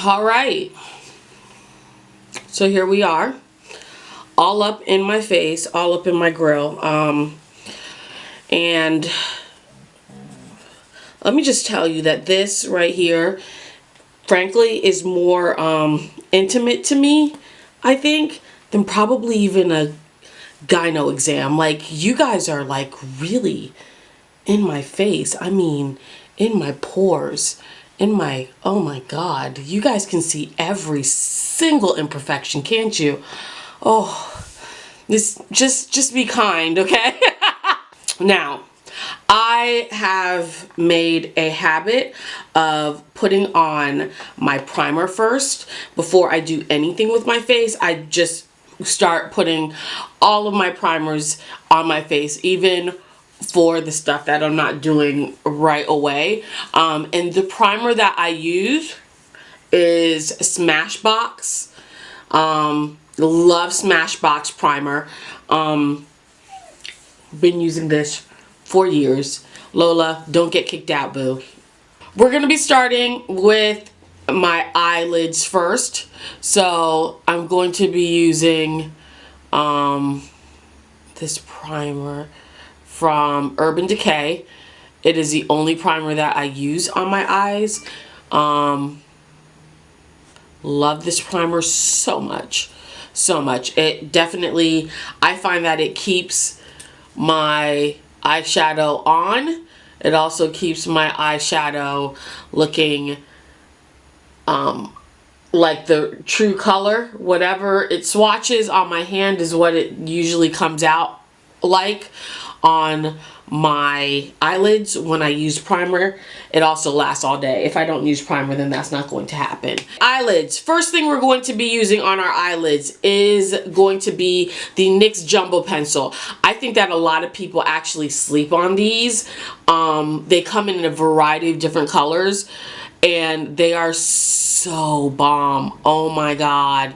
All right, so here we are, all up in my face, all up in my grill. And let me just tell you that this right here, frankly, is more intimate to me, I think, than probably even a gyno exam. Like, you guys are like really in my face. I mean, in my pores, in my, oh my God, you guys can see every single imperfection, can't you? Oh, this, just be kind, okay? Now, I have made a habit of putting on my primer first. Before I do anything with my face, I just start putting all of my primers on my face, even for the stuff that I'm not doing right away. And the primer that I use is Smashbox. Love Smashbox primer. Been using this for years. Lola, don't get kicked out, boo. We're gonna be starting with my eyelids first. So I'm going to be using this primer from Urban Decay. It is the only primer that I use on my eyes. Love this primer so much. So much. It definitely, I find that it keeps my eyeshadow on. It also keeps my eyeshadow looking like the true color. Whatever it swatches on my hand is what it usually comes out like on my eyelids when I use primer. It also lasts all day. If I don't use primer, then that's not going to happen. Eyelids. First thing we're going to be using on our eyelids is going to be the NYX Jumbo Pencil. I think that a lot of people actually sleep on these. They come in a variety of different colors, and they are so bomb. Oh my God.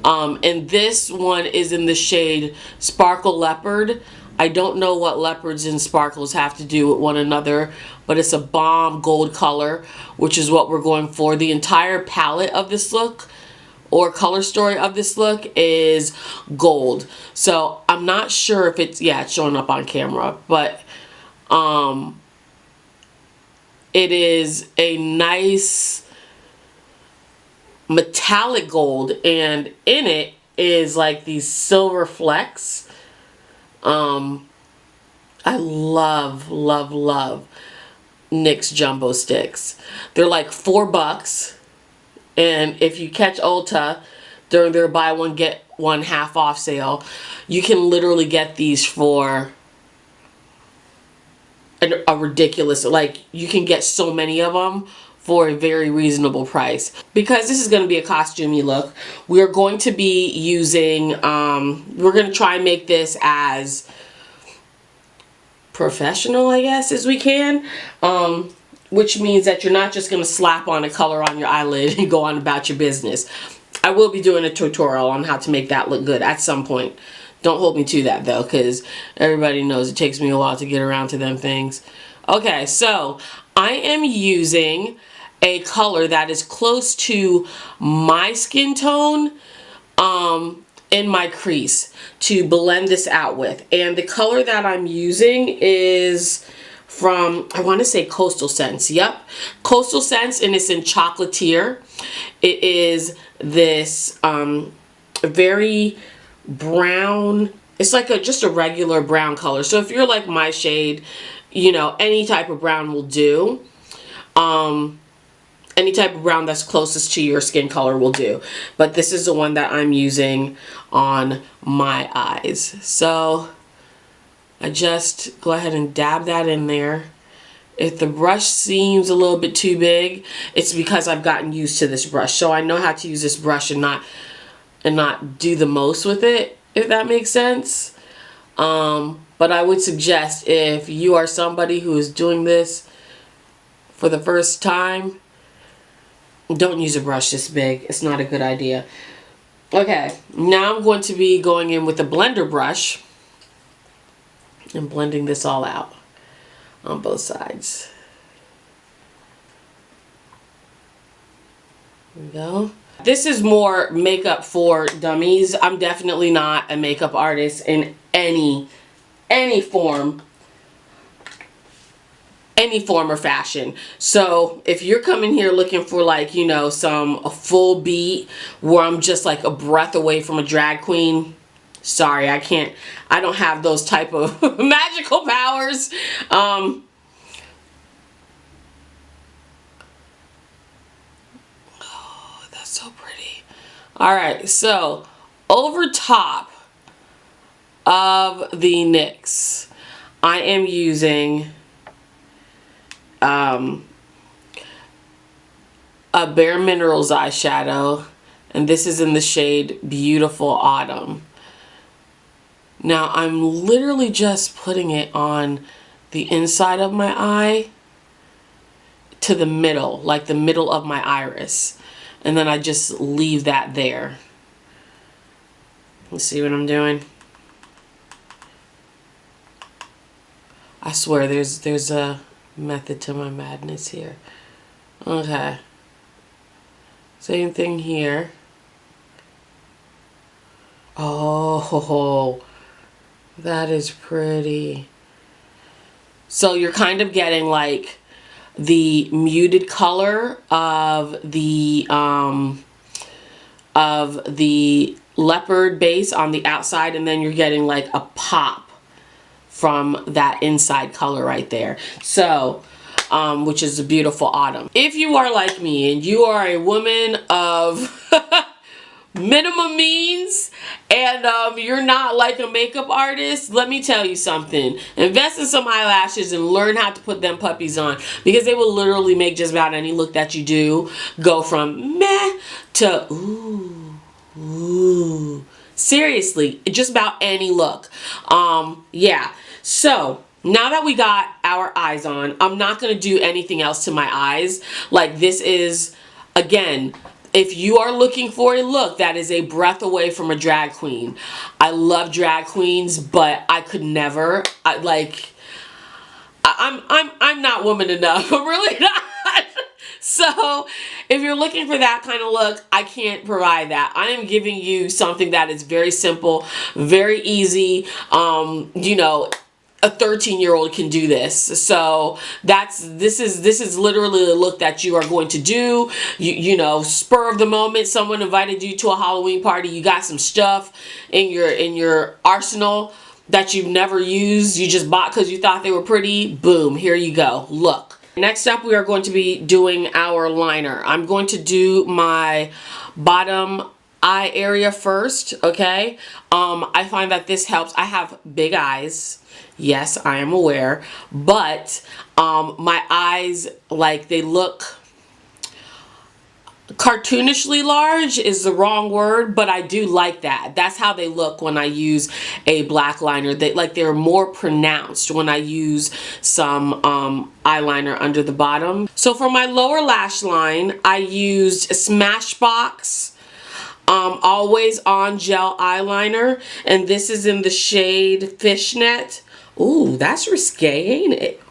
And this one is in the shade Sparkle Leopard. I don't know what leopards and sparkles have to do with one another, but it's a bomb gold color, which is what we're going for. The entire palette of this look, or color story of this look, is gold. So I'm not sure if it's, yeah, it's showing up on camera, but it is a nice metallic gold, and in it is like these silver flecks. I love, love, love NYX Jumbo Sticks. They're like $4, and if you catch Ulta during their buy one get one half off sale, you can literally get these for a ridiculous, like, you can get so many of them for a very reasonable price. Because this is going to be a costumey look, we're going to be using, we're going to try and make this as professional, I guess, as we can. Which means that you're not just going to slap on a color on your eyelid and go on about your business. I will be doing a tutorial on how to make that look good at some point. Don't hold me to that though, because everybody knows it takes me a while to get around to them things. Okay, so I am using a color that is close to my skin tone in my crease to blend this out with. And the color that I'm using is from, I want to say Coastal Scents. Yep, Coastal Scents, and it's in Chocolatier. It is this very brown, it's like just a regular brown color. So if you're like my shade, you know, any type of brown will do. Any type of brown that's closest to your skin color will do. But this is the one that I'm using on my eyes. So I just go ahead and dab that in there. If the brush seems a little bit too big, it's because I've gotten used to this brush. So I know how to use this brush and not do the most with it, if that makes sense. But I would suggest, if you are somebody who is doing this for the first time, don't use a brush this big. It's not a good idea. Okay, now I'm going to be going in with a blender brush and blending this all out on both sides. There we go. This is more makeup for dummies. I'm definitely not a makeup artist in any form or fashion. So if you're coming here looking for like, you know, a full beat where I'm just like a breath away from a drag queen, sorry, I don't have those type of magical powers. Oh, that's so pretty. All right, so over top of the NYX, I am using a Bare Minerals eyeshadow, and this is in the shade Beautiful Autumn. Now I'm literally just putting it on the inside of my eye to the middle, like the middle of my iris, and then I just leave that there. You see what I'm doing? I swear there's a method to my madness here. Okay. Same thing here. Oh, that is pretty. So you're kind of getting like the muted color of the leopard base on the outside, and then you're getting like a pop from that inside color right there. So which is a Beautiful Autumn. If you are like me and you are a woman of minimum means and you're not like a makeup artist, let me tell you something. Invest in some eyelashes and learn how to put them puppies on, because they will literally make just about any look that you do go from meh to ooh. Seriously, just about any look. Yeah. So now that we got our eyes on, I'm not going to do anything else to my eyes. Like, this is, again, if you are looking for a look that is a breath away from a drag queen. I love drag queens, but I could never, I'm not woman enough. I'm really not. So if you're looking for that kind of look, I can't provide that. I am giving you something that is very simple, very easy. You know, a 13-year-old can do this. So this is literally the look that you are going to do. You know, spur of the moment, someone invited you to a Halloween party, you got some stuff in your arsenal that you've never used, you just bought because you thought they were pretty. Boom, here you go. Look. Next up, we are going to be doing our liner. I'm going to do my bottom eye area first, okay? I find that this helps. I have big eyes. Yes, I am aware. But my eyes, like, they look cartoonishly large is the wrong word, but I do like that. That's how they look when I use a black liner. They're more pronounced when I use some eyeliner under the bottom. So for my lower lash line, I used Smashbox Always On Gel Eyeliner, and this is in the shade Fishnet. Ooh, that's risque, ain't it?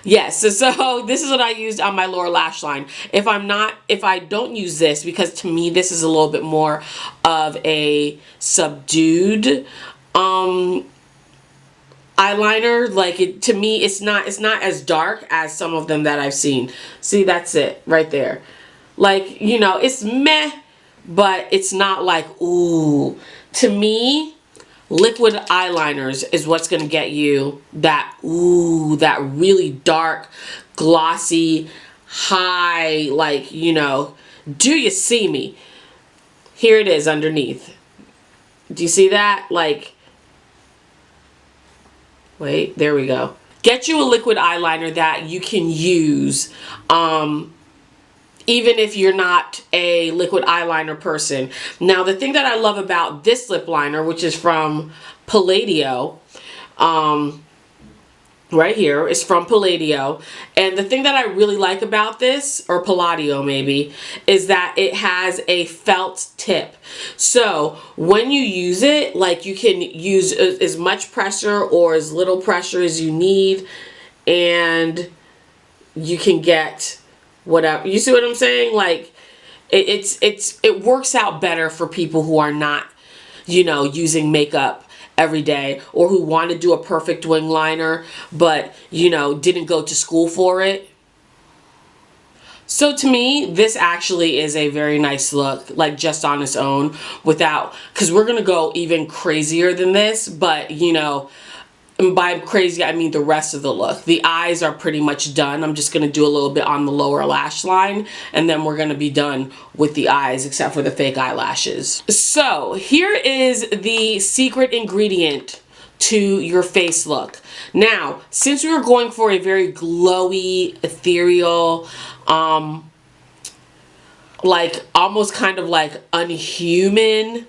Yes, so this is what I used on my lower lash line. If I don't use this, because to me this is a little bit more of a subdued eyeliner. Like, to me it's not as dark as some of them that I've seen. See, that's it right there. Like, you know, it's meh, but it's not like ooh. To me, liquid eyeliners is what's going to get you that ooh, that really dark, glossy, high, like, you know, do you see me? Here it is underneath. Do you see that? Like, wait, there we go. Get you a liquid eyeliner that you can use, even if you're not a liquid eyeliner person. Now, the thing that I love about this lip liner, which is from Palladio, right here, is from Palladio. And the thing that I really like about this, or Palladio maybe, is that it has a felt tip. So when you use it, like, you can use as much pressure or as little pressure as you need, and you can get whatever. You see what I'm saying? Like, it works out better for people who are not, you know, using makeup every day, or who want to do a perfect wing liner but, you know, didn't go to school for it. So to me, this actually is a very nice look, like just on its own, without, because we're going to go even crazier than this, but, you know, and by crazy, I mean the rest of the look. The eyes are pretty much done. I'm just going to do a little bit on the lower lash line, and then we're going to be done with the eyes, except for the fake eyelashes. So here is the secret ingredient to your face look. Now, since we were going for a very glowy, ethereal, like almost kind of like unhuman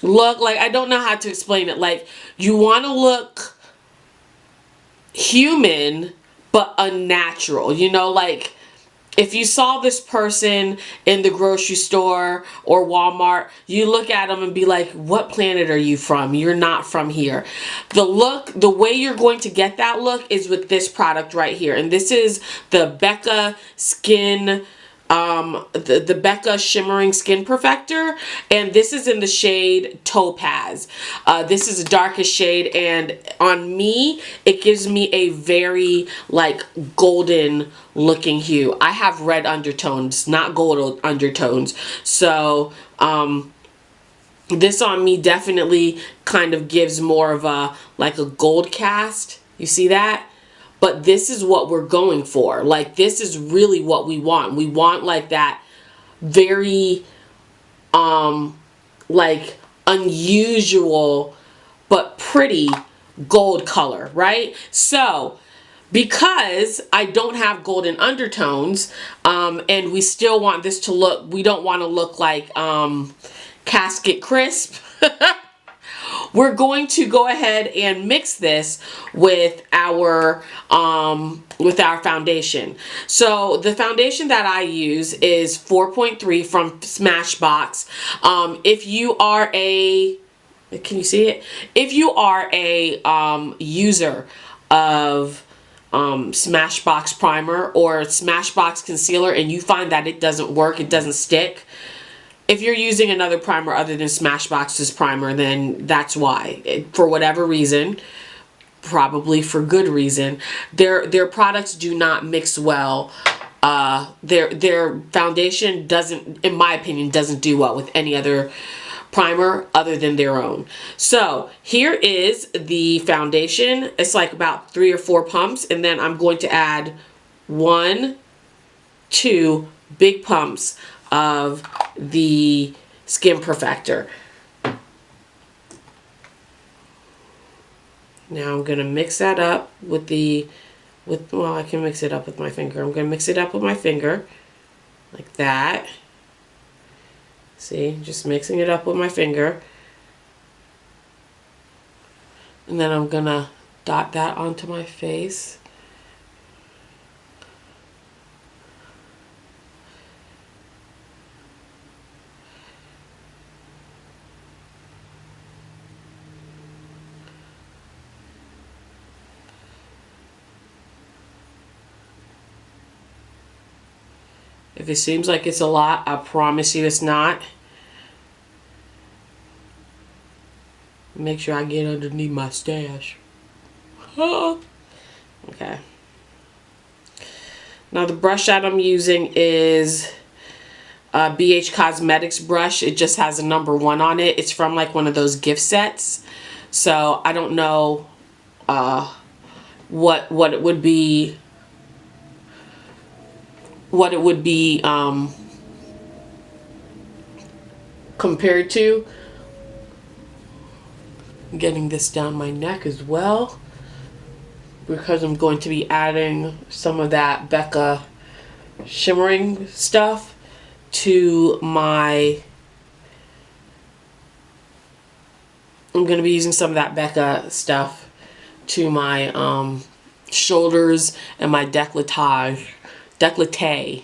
look, like I don't know how to explain it. Like, you want to look human but unnatural, you know, like if you saw this person in the grocery store or Walmart, you look at them and be like, what planet are you from? You're not from here. The way you're going to get that look is with this product right here. And this is the Becca Skin, the Becca Shimmering Skin Perfector, and this is in the shade Topaz. This is the darkest shade, and on me it gives me a very like golden looking hue. I have red undertones, not gold undertones, so this on me definitely kind of gives more of a like a gold cast. You see that? But this is what we're going for. Like, this is really what we want. We want like that very like unusual but pretty gold color, right? So because I don't have golden undertones, and we still want this to look, we don't want to look like Casket Crisp. We're going to go ahead and mix this with our foundation. So the foundation that I use is 4.3 from Smashbox. If you are a, can you see it? If you are a user of Smashbox primer or Smashbox concealer and you find that it doesn't work, it doesn't stick, if you're using another primer other than Smashbox's primer, then that's why. For whatever reason, probably for good reason, their products do not mix well. Their foundation doesn't, in my opinion, doesn't do well with any other primer other than their own. So here is the foundation. It's like about 3 or 4 pumps, and then I'm going to add 1, 2 big pumps of the Skin Perfector. Now I'm going to mix that up with well, I can mix it up with my finger. I'm going to mix it up with my finger like that. See, just mixing it up with my finger. And then I'm going to dot that onto my face. If it seems like it's a lot, I promise you it's not. Make sure I get underneath my stash. Okay. Now the brush that I'm using is a BH Cosmetics brush. It just has a number 1 on it. It's from like one of those gift sets. So I don't know what it would be. Compared to. I'm getting this down my neck as well, because I'm going to be adding some of that Becca shimmering stuff to my, I'm going to be using some of that Becca stuff to my shoulders and my décolletage. Décolletage.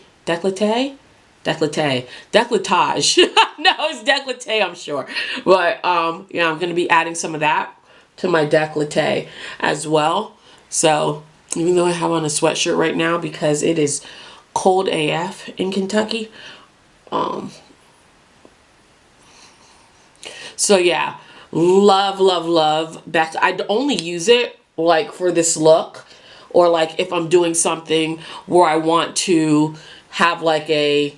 No, it's décolleté, I'm sure. But yeah, I'm going to be adding some of that to my décolleté as well. So even though I have on a sweatshirt right now because it is cold AF in Kentucky, Um, so yeah, love, love, love. Back to, I'd only use it like for this look, or like if I'm doing something where I want to have like a,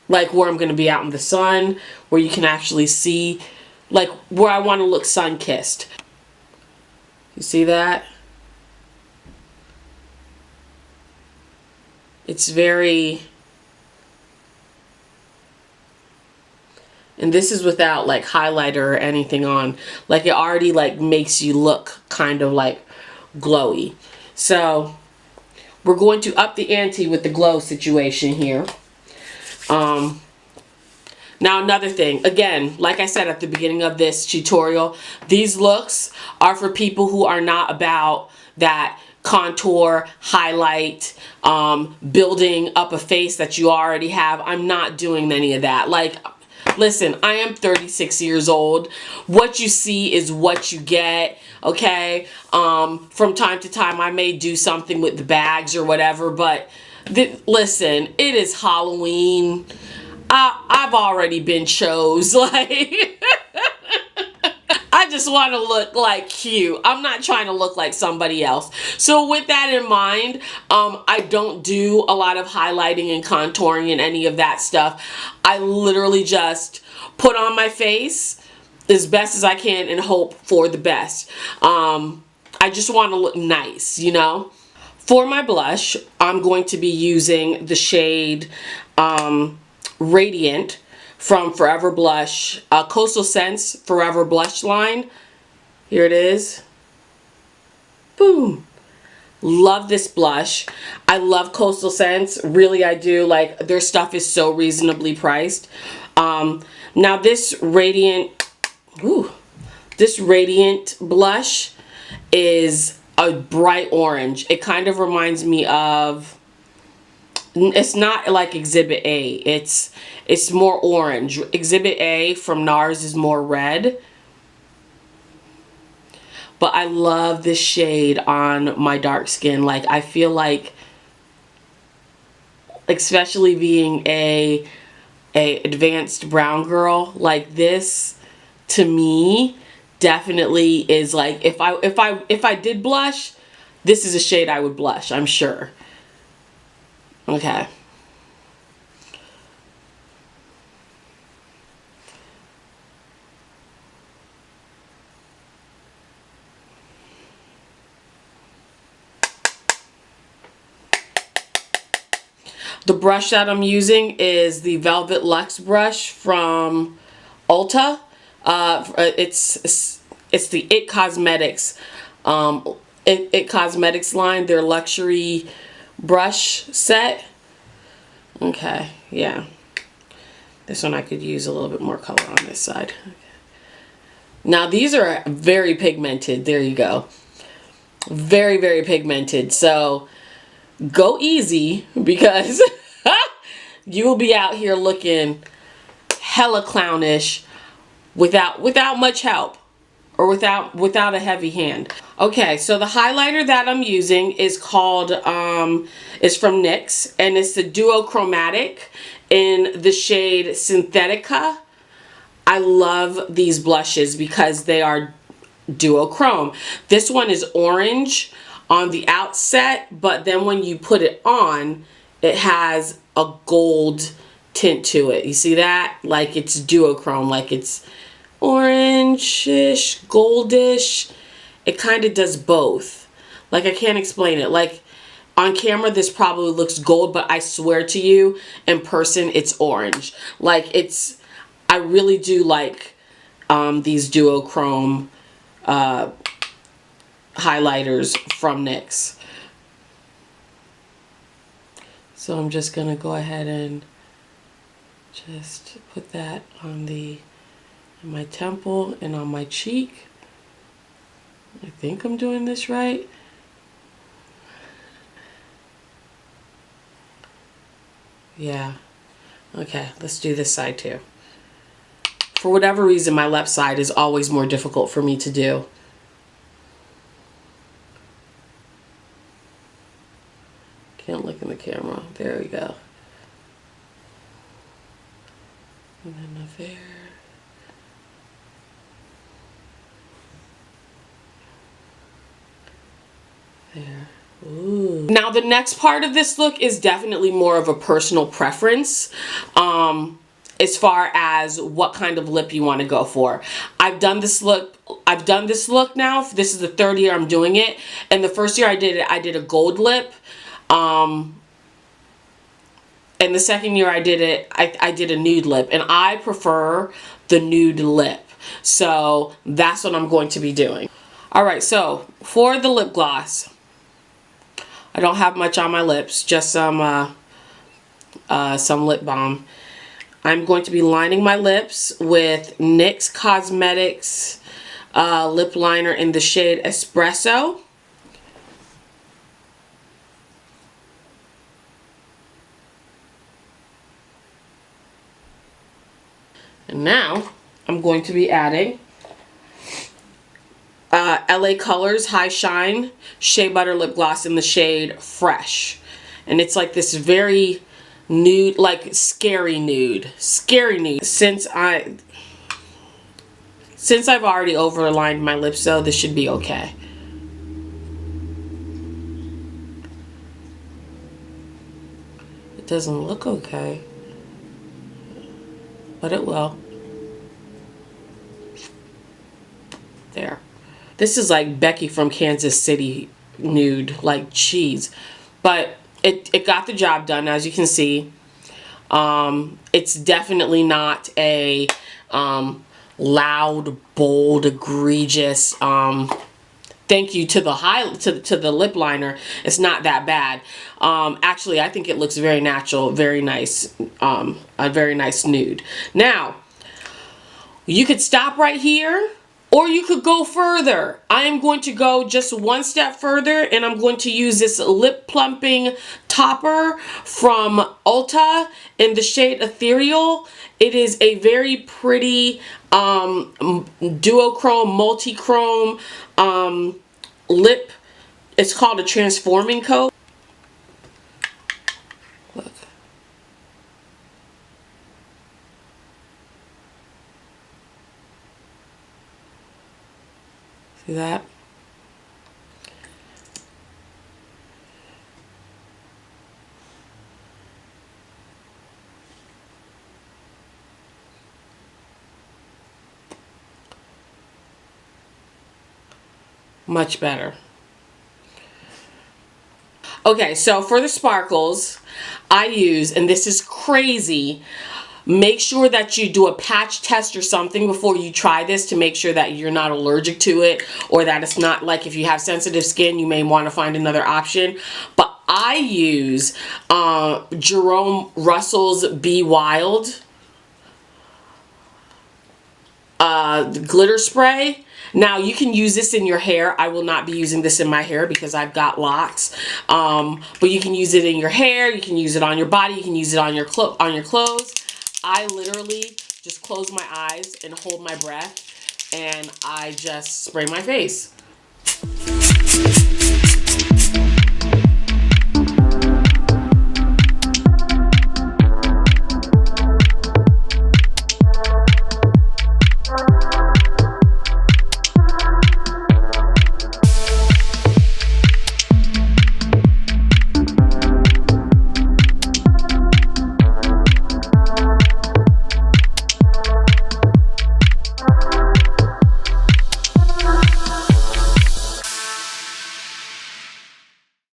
like where I'm going to be out in the sun, where you can actually see, like where I want to look sun-kissed. You see that? It's very, and this is without like highlighter or anything on. Like it already like makes you look kind of like glowy. So we're going to up the ante with the glow situation here. Now another thing, again, like I said at the beginning of this tutorial, these looks are for people who are not about that contour, highlight, building up a face that you already have. I'm not doing any of that. Like, listen, I am 36 years old. What you see is what you get, okay? From time to time, I may do something with the bags or whatever, but listen, it is Halloween. I've already been chose. Like, I just want to look like cute. I'm not trying to look like somebody else. So with that in mind, I don't do a lot of highlighting and contouring and any of that stuff. I literally just put on my face as best as I can and hope for the best. I just want to look nice, you know? For my blush, I'm going to be using the shade Radiant from Forever Blush, Coastal Scents Forever Blush line. Here it is. Boom. Love this blush. I love Coastal Scents. Really, I do. Like, their stuff is so reasonably priced. Now this Radiant, this Radiant blush is a bright orange. It kind of reminds me of, it's not like Exhibit A. It's more orange. Exhibit A from NARS is more red. But I love this shade on my dark skin. Like, I feel like, especially being a advanced brown girl, like this to me definitely is like, if I did blush, this is a shade I would blush, I'm sure. Okay. The brush that I'm using is the Velvet Luxe brush from Ulta. It's the It Cosmetics, It Cosmetics line, their luxury brush set. Okay, yeah. This one I could use a little bit more color on this side. Okay. Now these are very pigmented. There you go. Very, very pigmented. So go easy, because you will be out here looking hella clownish without much help, or without a heavy hand. Okay, so the highlighter that I'm using is called is from NYX, and it's the Duochromatic in the shade Synthetica. I love these blushes because they are duochrome. This one is orange on the outset, but then when you put it on, it has a gold tint to it. You see that? Like, it's duochrome, like it's orange-ish, goldish. It kind of does both. Like, I can't explain it. Like, on camera this probably looks gold, but I swear to you, in person it's orange. Like, it's, I really do like these duochrome highlighters from NYX. So I'm just gonna go ahead and just put that on my temple and on my cheek. I think I'm doing this right. Yeah. Okay, let's do this side too. For whatever reason, my left side is always more difficult for me to do. Can't look in the camera. There we go. And then there. There. Ooh. Now the next part of this look is definitely more of a personal preference. As far as what kind of lip you want to go for. I've done this look now. This is the third year I'm doing it. And the first year I did it, I did a gold lip. And the second year I did it, I did a nude lip. And I prefer the nude lip. So that's what I'm going to be doing. Alright, so for the lip gloss, I don't have much on my lips, just some lip balm. I'm going to be lining my lips with NYX Cosmetics lip liner in the shade Espresso. And now I'm going to be adding LA Colors High Shine Shea Butter Lip Gloss in the shade Fresh. And it's like this very nude, like scary nude. Since I've already overlined my lips though, this should be okay. It doesn't look okay, but it will. There. This is like Becky from Kansas City nude, like cheese. But it got the job done, as you can see. It's definitely not a loud, bold, egregious thank you to the lip liner. It's not that bad. Actually, I think it looks very natural, very nice, a very nice nude. Now, you could stop right here, or you could go further. I am going to go just one step further, and I'm going to use this lip plumping topper from Ulta in the shade Ethereal. It is a very pretty duochrome, multi-chrome lip. It's called a transforming coat. Look. See that? Much better. Okay, so for the sparkles, I use, and this is crazy, make sure that you do a patch test or something before you try this to make sure that you're not allergic to it, or that it's not, like, if you have sensitive skin, you may want to find another option. But I use Jerome Russell's Be Wild glitter spray. Now, you can use this in your hair. I will not be using this in my hair because I've got locks. But you can use it in your hair. You can use it on your body. You can use it on your clothes. I literally just close my eyes and hold my breath, and I just spray my face.